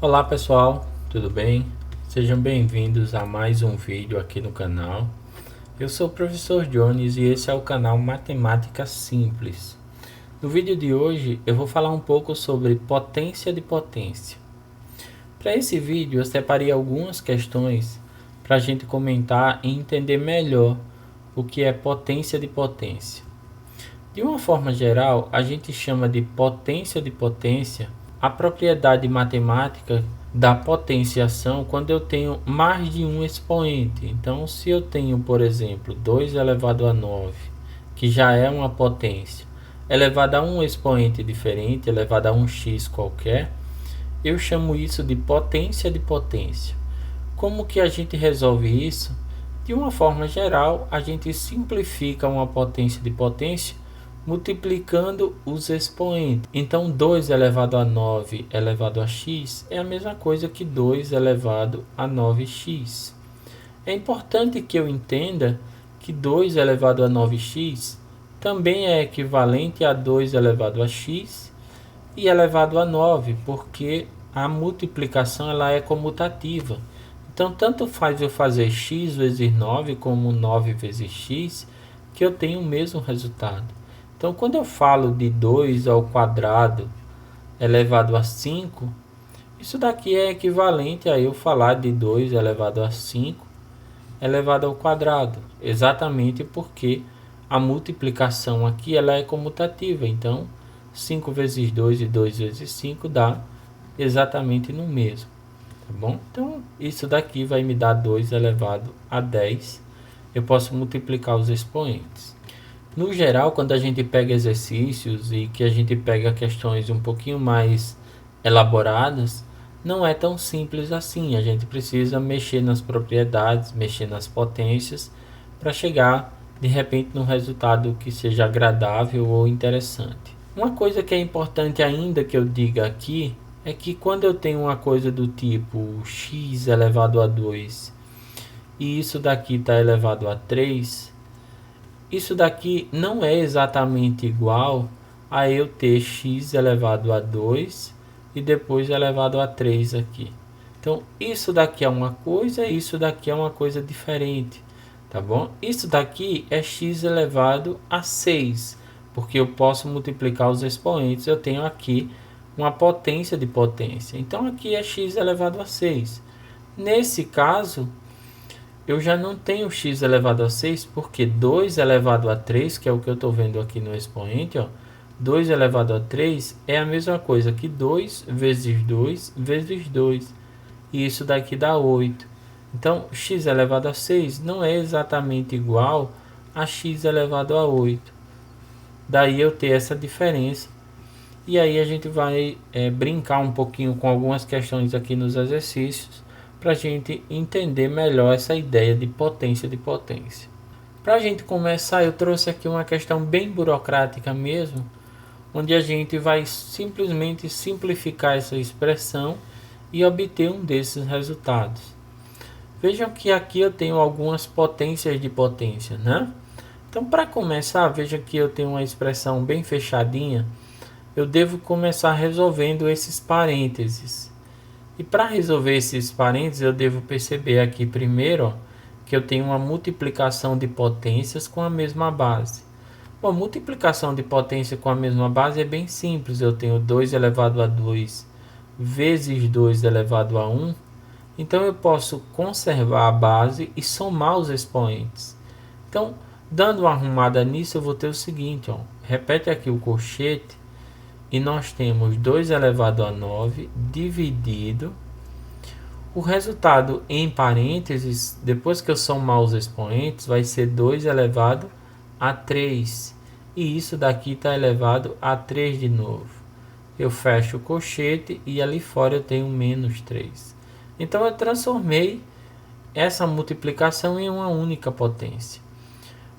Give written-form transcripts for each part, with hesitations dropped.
Olá pessoal, tudo bem? Sejam bem-vindos a mais um vídeo aqui no canal. Eu sou o professor Jones e esse é o canal Matemática Simples. No vídeo de hoje eu vou falar um pouco sobre potência de potência. Para esse vídeo eu separei algumas questões para a gente comentar e entender melhor o que é potência de potência. De uma forma geral, a gente chama de potência a propriedade matemática da potenciação quando eu tenho mais de um expoente. Então, se eu tenho, por exemplo, 2 elevado a 9, que já é uma potência, elevado a um expoente diferente, elevado a um x qualquer, eu chamo isso de potência de potência. Como que a gente resolve isso? De uma forma geral, a gente simplifica uma potência de potência multiplicando os expoentes. Então, 2 elevado a 9 elevado a x é a mesma coisa que 2 elevado a 9x. É importante que eu entenda que 2 elevado a 9x também é equivalente a 2 elevado a x e elevado a 9, porque a multiplicação ela é comutativa. Então, tanto faz eu fazer x vezes 9 como 9 vezes x, que eu tenho o mesmo resultado. Então, quando eu falo de 2 ao quadrado elevado a 5, isso daqui é equivalente a eu falar de 2 elevado a 5 elevado ao quadrado, exatamente porque a multiplicação aqui ela é comutativa. Então, 5 vezes 2 e 2 vezes 5 dá exatamente no mesmo. Tá bom? Então, isso daqui vai me dar 2 elevado a 10. Eu posso multiplicar os expoentes. No geral, quando a gente pega exercícios e que a gente pega questões um pouquinho mais elaboradas, não é tão simples assim. A gente precisa mexer nas propriedades, mexer nas potências para chegar de repente num resultado que seja agradável ou interessante. Uma coisa que é importante ainda que eu diga aqui é que quando eu tenho uma coisa do tipo x elevado a 2 e isso daqui está elevado a 3, isso daqui não é exatamente igual a eu ter x elevado a 2 e depois elevado a 3 aqui. Então, isso daqui é uma coisa, isso daqui é uma coisa diferente, tá bom? Isso daqui é x elevado a 6, porque eu posso multiplicar os expoentes, eu tenho aqui uma potência de potência. Então, aqui é x elevado a 6. Nesse caso, eu já não tenho x elevado a 6, porque 2 elevado a 3, que é o que eu estou vendo aqui no expoente, ó, 2 elevado a 3 é a mesma coisa que 2 vezes 2 vezes 2. E isso daqui dá 8. Então, x elevado a 6 não é exatamente igual a x elevado a 8. Daí eu ter essa diferença. E aí a gente vai brincar um pouquinho com algumas questões aqui nos exercícios para a gente entender melhor essa ideia de potência de potência. Para a gente começar, eu trouxe aqui uma questão bem burocrática mesmo, onde a gente vai simplesmente simplificar essa expressão e obter um desses resultados. Vejam que aqui eu tenho algumas potências de potência, né? Então, para começar, veja que eu tenho uma expressão bem fechadinha. Eu devo começar resolvendo esses parênteses. E para resolver esses parênteses, eu devo perceber aqui primeiro, ó, que eu tenho uma multiplicação de potências com a mesma base. Bom, multiplicação de potência com a mesma base é bem simples. Eu tenho 2 elevado a 2 vezes 2 elevado a 1. Então, eu posso conservar a base e somar os expoentes. Então, dando uma arrumada nisso, eu vou ter o seguinte, ó, repete aqui o colchete. E nós temos 2 elevado a 9 dividido. O resultado em parênteses, depois que eu somar os expoentes, vai ser 2 elevado a 3. E isso daqui está elevado a 3 de novo. Eu fecho o colchete e ali fora eu tenho menos 3. Então eu transformei essa multiplicação em uma única potência.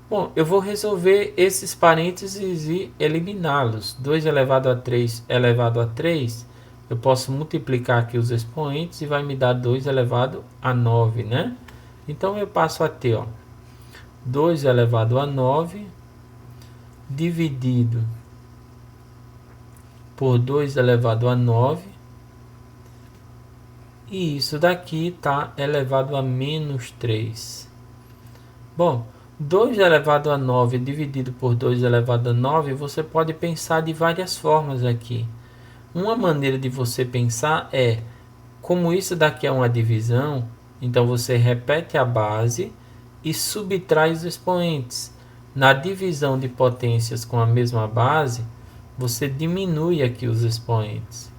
Bom, eu vou resolver esses parênteses e eliminá-los. 2 elevado a 3 elevado a 3, eu posso multiplicar aqui os expoentes e vai me dar 2 elevado a 9, né? Então, eu passo a ter, ó, 2 elevado a 9 dividido por 2 elevado a 9 E isso daqui está elevado a menos 3. Bom, 2 elevado a 9 dividido por 2 elevado a 9, você pode pensar de várias formas aqui. Uma maneira de você pensar é, como isso daqui é uma divisão, então você repete a base e subtrai os expoentes. Na divisão de potências com a mesma base, você diminui aqui os expoentes.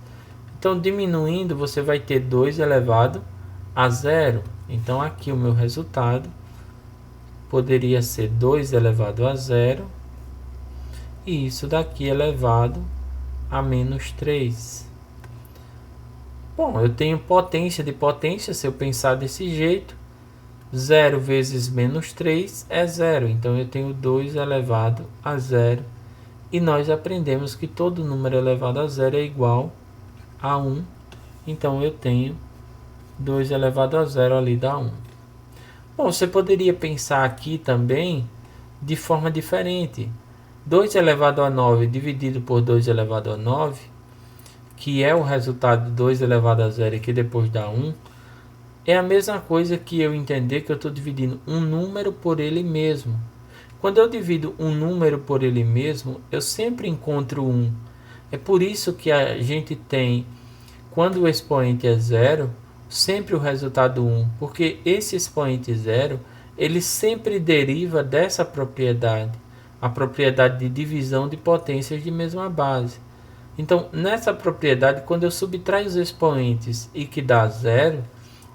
Então, diminuindo, você vai ter 2 elevado a 0. Então, aqui o meu resultado poderia ser 2 elevado a 0. E isso daqui elevado a menos 3. Bom, eu tenho potência de potência, se eu pensar desse jeito. 0 vezes menos 3 é 0. Então, eu tenho 2 elevado a 0. E nós aprendemos que todo número elevado a 0 é igual a 1. Então, eu tenho 2 elevado a 0 ali dá 1. Bom, você poderia pensar aqui também de forma diferente. 2 elevado a 9 dividido por 2 elevado a 9, que é o resultado de 2 elevado a 0 e que depois dá 1, é a mesma coisa que eu entender que eu estou dividindo um número por ele mesmo. Quando eu divido um número por ele mesmo, eu sempre encontro 1. É por isso que a gente tem, quando o expoente é 0, sempre o resultado 1, porque esse expoente 0, ele sempre deriva dessa propriedade, a propriedade de divisão de potências de mesma base. Então, nessa propriedade, quando eu subtraio os expoentes e que dá 0,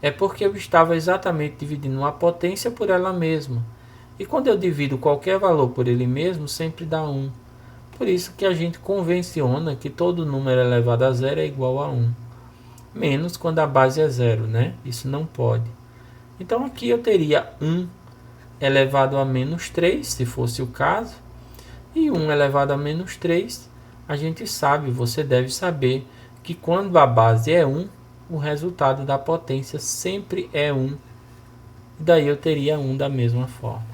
é porque eu estava exatamente dividindo uma potência por ela mesma. E quando eu divido qualquer valor por ele mesmo, sempre dá 1. Por isso que a gente convenciona que todo número elevado a 0 é igual a 1. Menos quando a base é 0, né? Isso não pode. Então aqui eu teria 1 elevado a menos 3, se fosse o caso. E 1 elevado a menos 3, a gente sabe, você deve saber, que quando a base é 1, o resultado da potência sempre é 1. E daí eu teria 1 da mesma forma.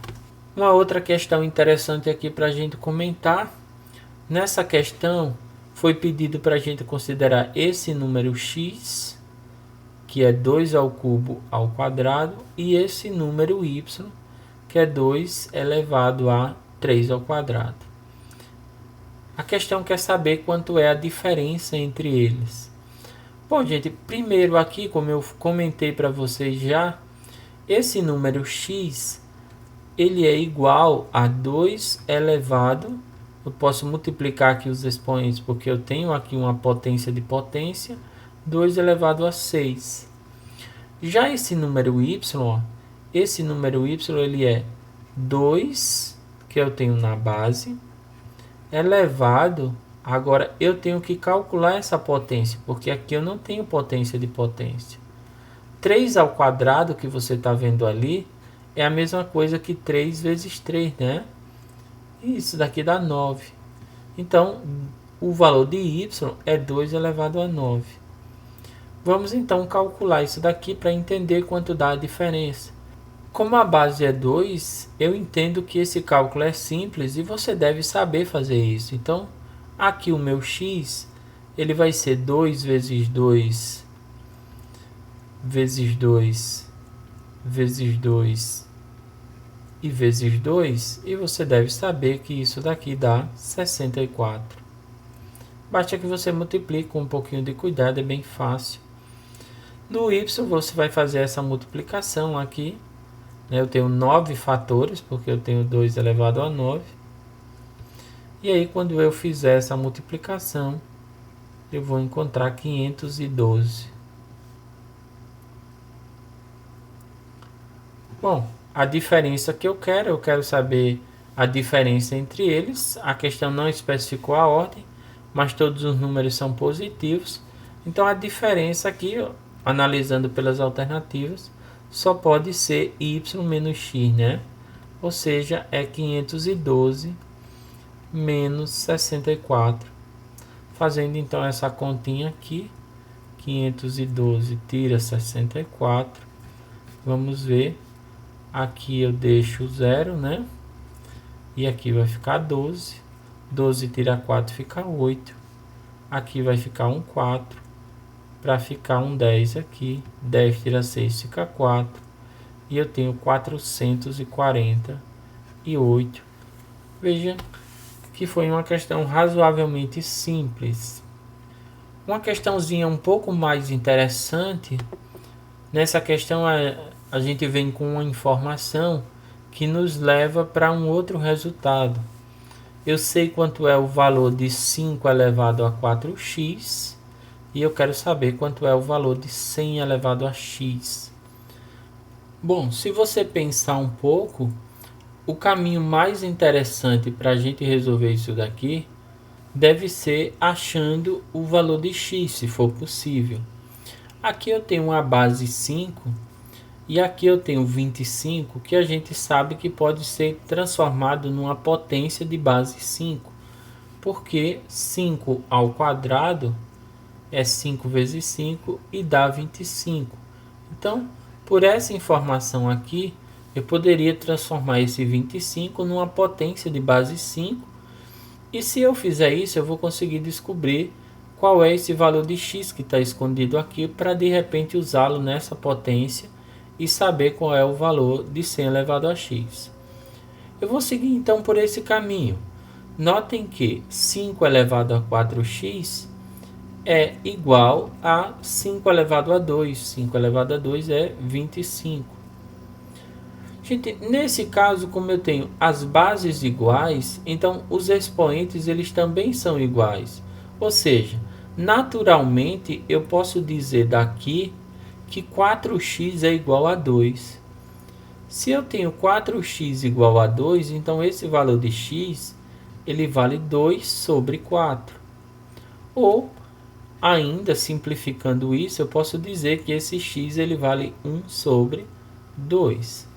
Uma outra questão interessante aqui para a gente comentar. Nessa questão, foi pedido para a gente considerar esse número x, que é 2 ao cubo ao quadrado, e esse número y, que é 2 elevado a 3 ao quadrado. A questão quer saber quanto é a diferença entre eles. Bom, gente, primeiro aqui, como eu comentei para vocês já, esse número x, ele é igual a 2 elevado, eu posso multiplicar aqui os expoentes, porque eu tenho aqui uma potência de potência, 2 elevado a 6. Já esse número y, ele é 2, que eu tenho na base, elevado, agora eu tenho que calcular essa potência, porque aqui eu não tenho potência de potência. 3 ao quadrado, que você está vendo ali, é a mesma coisa que 3 vezes 3, né? Isso daqui dá 9. Então, o valor de y é 2 elevado a 9. Vamos então calcular isso daqui para entender quanto dá a diferença. Como a base é 2, eu entendo que esse cálculo é simples e você deve saber fazer isso. Então, aqui o meu x, ele vai ser 2 vezes 2 vezes 2 vezes 2 e vezes 2, e você deve saber que isso daqui dá 64. Basta que você multiplique com um pouquinho de cuidado, é bem fácil. No y, você vai fazer essa multiplicação aqui, né? Eu tenho 9 fatores, porque eu tenho 2 elevado a 9. E aí, quando eu fizer essa multiplicação, eu vou encontrar 512. Bom, a diferença que eu quero saber a diferença entre eles. A questão não especificou a ordem, mas todos os números são positivos. Então a diferença aqui, ó, analisando pelas alternativas, só pode ser y menos x, né? Ou seja, é 512 menos 64. Fazendo então essa continha aqui, 512 tira 64. Vamos ver. Aqui eu deixo 0, né? E aqui vai ficar 12. 12 tira 4 fica 8. Aqui vai ficar um 4. para ficar um 10 aqui. 10 tira 6 fica 4. E eu tenho 448. Veja que foi uma questão razoavelmente simples. Uma questãozinha um pouco mais interessante. Nessa questão a gente vem com uma informação que nos leva para um outro resultado. Eu sei quanto é o valor de 5 elevado a 4x. E eu quero saber quanto é o valor de 100 elevado a x. Bom, se você pensar um pouco, o caminho mais interessante para a gente resolver isso daqui deve ser achando o valor de x, se for possível. Aqui eu tenho uma base 5 e aqui eu tenho 25, que a gente sabe que pode ser transformado numa potência de base 5, porque 5 ao quadrado é 5 vezes 5 e dá 25. Então, por essa informação aqui, eu poderia transformar esse 25 numa potência de base 5. E se eu fizer isso, eu vou conseguir descobrir qual é esse valor de x que está escondido aqui, para de repente usá-lo nessa potência e saber qual é o valor de 100 elevado a x. Eu vou seguir então por esse caminho. Notem que 5 elevado a 4x é igual a 5 elevado a 2. 5 elevado a 2 é 25. Gente, nesse caso, como eu tenho as bases iguais, então os expoentes eles também são iguais. Ou seja, naturalmente eu posso dizer daqui que 4x é igual a 2. Se eu tenho 4x igual a 2, então esse valor de x ele vale 2 sobre 4. Ou ainda simplificando isso, eu posso dizer que esse x ele vale 1 sobre 2.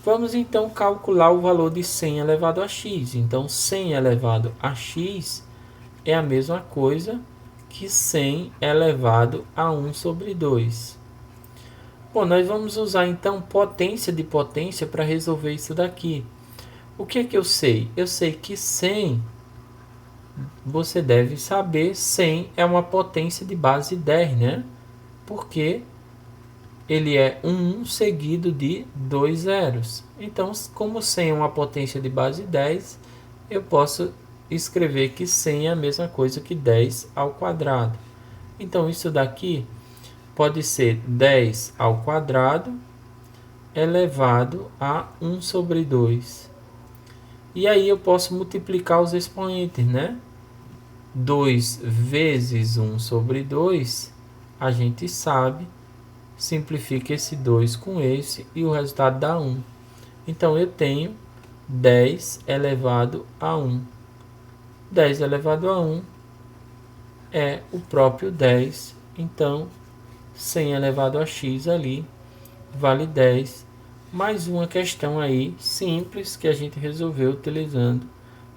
Vamos então calcular o valor de 100 elevado a x. Então 100 elevado a x é a mesma coisa que 100 elevado a 1 sobre 2. Bom, nós vamos usar então potência de potência para resolver isso daqui. O que é que eu sei? Eu sei que 100... Você deve saber, 100 é uma potência de base 10, né? Porque ele é 1 seguido de 2 zeros. Então, como 100 é uma potência de base 10, eu posso escrever que 100 é a mesma coisa que 10 ao quadrado. Então, isso daqui pode ser 10 ao quadrado elevado a 1 sobre 2. E aí eu posso multiplicar os expoentes, né? 2 vezes 1 sobre 2, a gente sabe, simplifica esse 2 com esse e o resultado dá 1. Então eu tenho 10 elevado a 1. 10 elevado a 1 é o próprio 10, então 100 elevado a x ali vale 10. Mais uma questão aí simples que a gente resolveu utilizando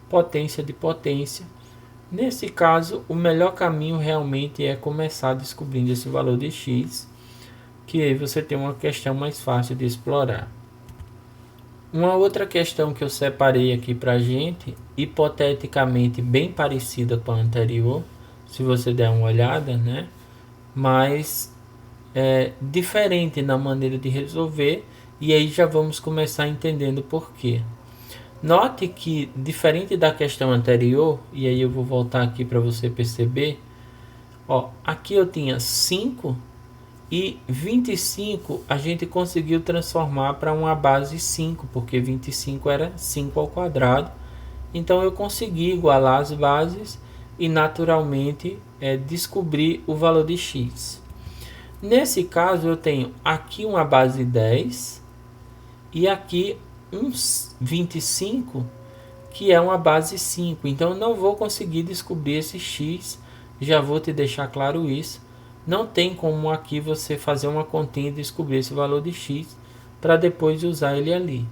potência de potência. Nesse caso, o melhor caminho realmente é começar descobrindo esse valor de x, que aí você tem uma questão mais fácil de explorar. Uma outra questão que eu separei aqui para a gente, hipoteticamente bem parecida com a anterior, se você der uma olhada, né? Mas diferente na maneira de resolver, e aí já vamos começar entendendo por quê. Note que, diferente da questão anterior, e aí eu vou voltar aqui para você perceber, ó, aqui eu tinha 5 e 25 a gente conseguiu transformar para uma base 5, porque 25 era 5 ao quadrado. Então eu consegui igualar as bases e naturalmente descobrir o valor de x. Nesse caso eu tenho aqui uma base 10 e aqui uns 25, que é uma base 5. Então eu não vou conseguir descobrir esse x, já vou te deixar claro isso. Não tem como aqui você fazer uma continha e descobrir esse valor de x para depois usar ele ali.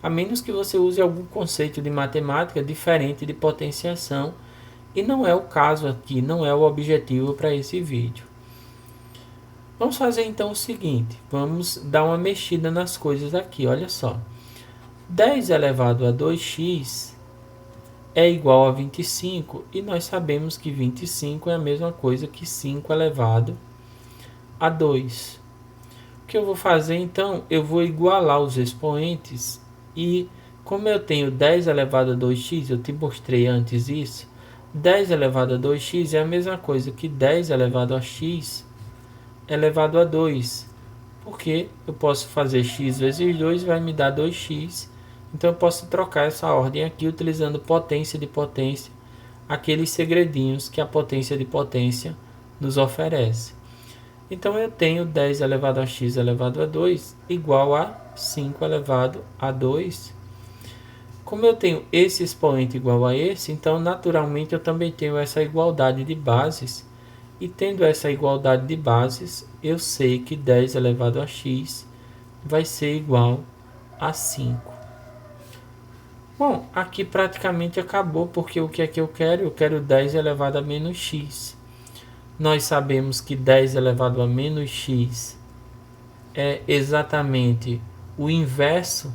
A menos que você use algum conceito de matemática diferente de potenciação, e não é o caso aqui, não é o objetivo para esse vídeo. Vamos fazer então o seguinte, vamos dar uma mexida nas coisas aqui, olha só. 10 elevado a 2x é igual a 25, e nós sabemos que 25 é a mesma coisa que 5 elevado a 2. O que eu vou fazer então? Eu vou igualar os expoentes, e como eu tenho 10 elevado a 2x, eu te mostrei antes isso, 10 elevado a 2x é a mesma coisa que 10 elevado a x elevado a 2, porque eu posso fazer x vezes 2 vai me dar 2x, então eu posso trocar essa ordem aqui utilizando potência de potência, aqueles segredinhos que a potência de potência nos oferece. Então eu tenho 10 elevado a x elevado a 2 igual a 5 elevado a 2. Como eu tenho esse expoente igual a esse, então naturalmente eu também tenho essa igualdade de bases. E tendo essa igualdade de bases, eu sei que 10 elevado a x vai ser igual a 5. Bom, aqui praticamente acabou, porque o que é que eu quero? Eu quero 10 elevado a menos x. Nós sabemos que 10 elevado a menos x é exatamente o inverso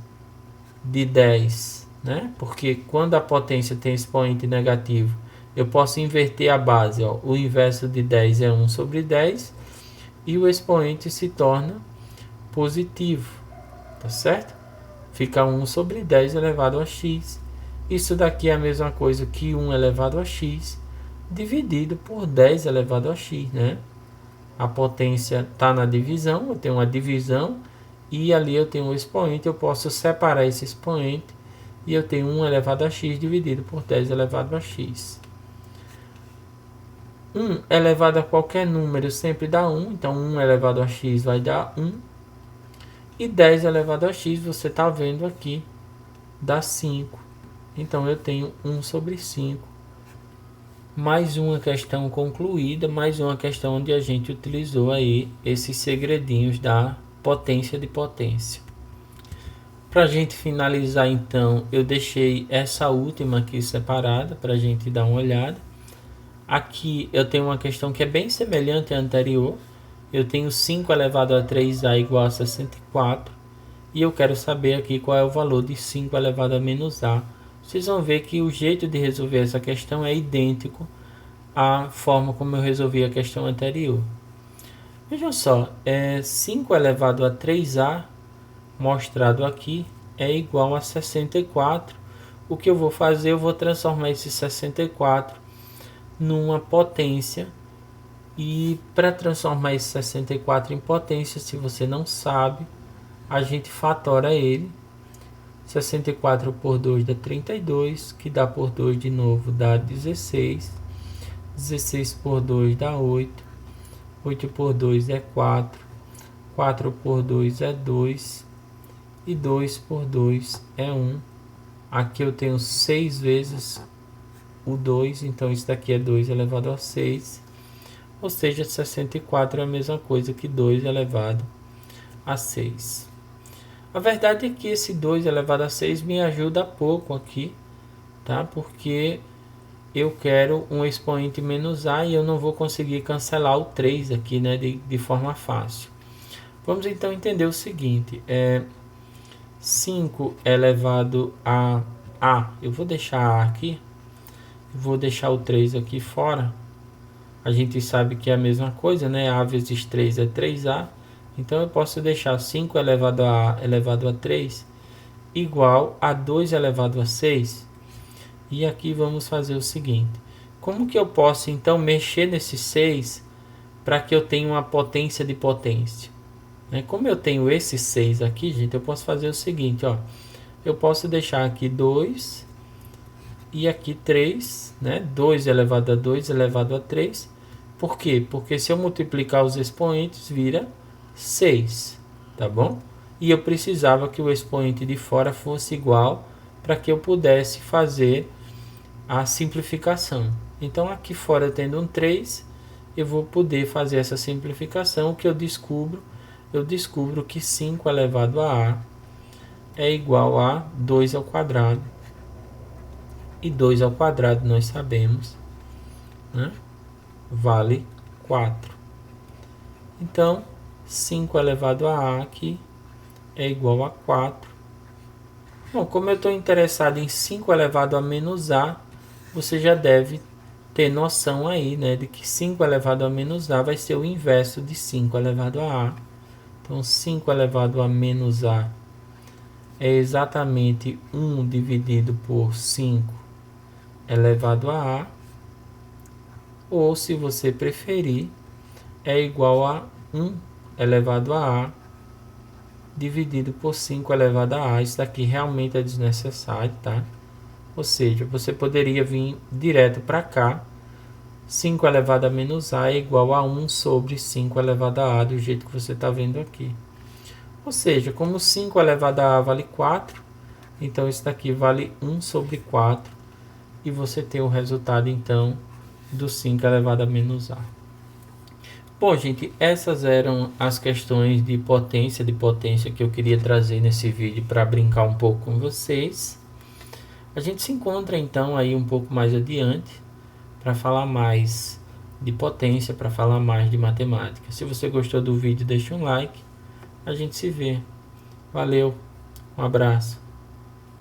de 10, né? Porque quando a potência tem expoente negativo, eu posso inverter a base. Ó. O inverso de 10 é 1 sobre 10 e o expoente se torna positivo, tá certo? Fica 1 sobre 10 elevado a x. Isso daqui é a mesma coisa que 1 elevado a x dividido por 10 elevado a x, né? A potência está na divisão, eu tenho uma divisão e ali eu tenho um expoente, eu posso separar esse expoente e eu tenho 1 elevado a x dividido por 10 elevado a x. 1 elevado a qualquer número sempre dá 1, então 1 elevado a x vai dar 1. E 10 elevado a x, você está vendo aqui, dá 5. Então eu tenho 1 sobre 5. Mais uma questão concluída, mais uma questão onde a gente utilizou aí esses segredinhos da potência de potência. Para a gente finalizar então, eu deixei essa última aqui separada para a gente dar uma olhada. Aqui eu tenho uma questão que é bem semelhante à anterior. Eu tenho 5 elevado a 3a igual a 64. E eu quero saber aqui qual é o valor de 5 elevado a menos a. Vocês vão ver que o jeito de resolver essa questão é idêntico à forma como eu resolvi a questão anterior. Vejam só, 5 elevado a 3a, mostrado aqui, é igual a 64. O que eu vou fazer? Eu vou transformar esse 64 numa potência. E para transformar esse 64 em potência, se você não sabe, a gente fatora ele. 64 por 2 dá 32, que dá por 2 de novo dá 16. 16 por 2 dá 8. 8 por 2 é 4. 4 por 2 é 2. E 2 por 2 é 1. Aqui eu tenho 6 vezes o 2, então isso daqui é 2 elevado a 6. Ou seja, 64 é a mesma coisa que 2 elevado a 6. A verdade é que esse 2 elevado a 6 me ajuda pouco aqui, tá? Porque eu quero um expoente menos a e eu não vou conseguir cancelar o 3 aqui, né? De forma fácil. Vamos então entender o seguinte. 5 elevado a A. Eu vou deixar A aqui. Vou deixar o 3 aqui fora. A gente sabe que é a mesma coisa, né? A vezes 3 é 3A. Então eu posso deixar 5 elevado a A elevado a 3 igual a 2 elevado a 6. E aqui vamos fazer o seguinte. Como que eu posso então mexer nesse 6 para que eu tenha uma potência de potência? Como eu tenho esse 6 aqui, gente, eu posso fazer o seguinte, ó. Eu posso deixar aqui 2 e aqui 3, né? 2 elevado a 2 elevado a 3. Por quê? Porque se eu multiplicar os expoentes, vira 6, tá bom? E eu precisava que o expoente de fora fosse igual para que eu pudesse fazer a simplificação. Então aqui fora tendo um 3, eu vou poder fazer essa simplificação. O que eu descubro? Eu descubro que 5 elevado a A é igual a 2 ao quadrado. E 2 ao quadrado nós sabemos, né? Vale 4. Então 5 elevado a A aqui é igual a 4. Bom, como eu estou interessado em 5 elevado a menos A, você já deve ter noção aí, né, de que 5 elevado a menos A vai ser o inverso de 5 elevado a A. Então, 5 elevado a menos A é exatamente 1 dividido por 5 elevado a A. Ou, se você preferir, é igual a 1 elevado a A dividido por 5 elevado a A. Isso daqui realmente é desnecessário, tá? Ou seja, você poderia vir direto para cá. 5 elevado a menos A é igual a 1 sobre 5 elevado a A, do jeito que você está vendo aqui. Ou seja, como 5 elevado a A vale 4, então isso daqui vale 1 sobre 4. E você tem o resultado, então, do 5 elevado a menos A. Bom, gente, essas eram as questões de potência que eu queria trazer nesse vídeo para brincar um pouco com vocês. A gente se encontra, então, aí um pouco mais adiante para falar mais de potência, para falar mais de matemática. Se você gostou do vídeo, deixa um like. A gente se vê. Valeu, um abraço.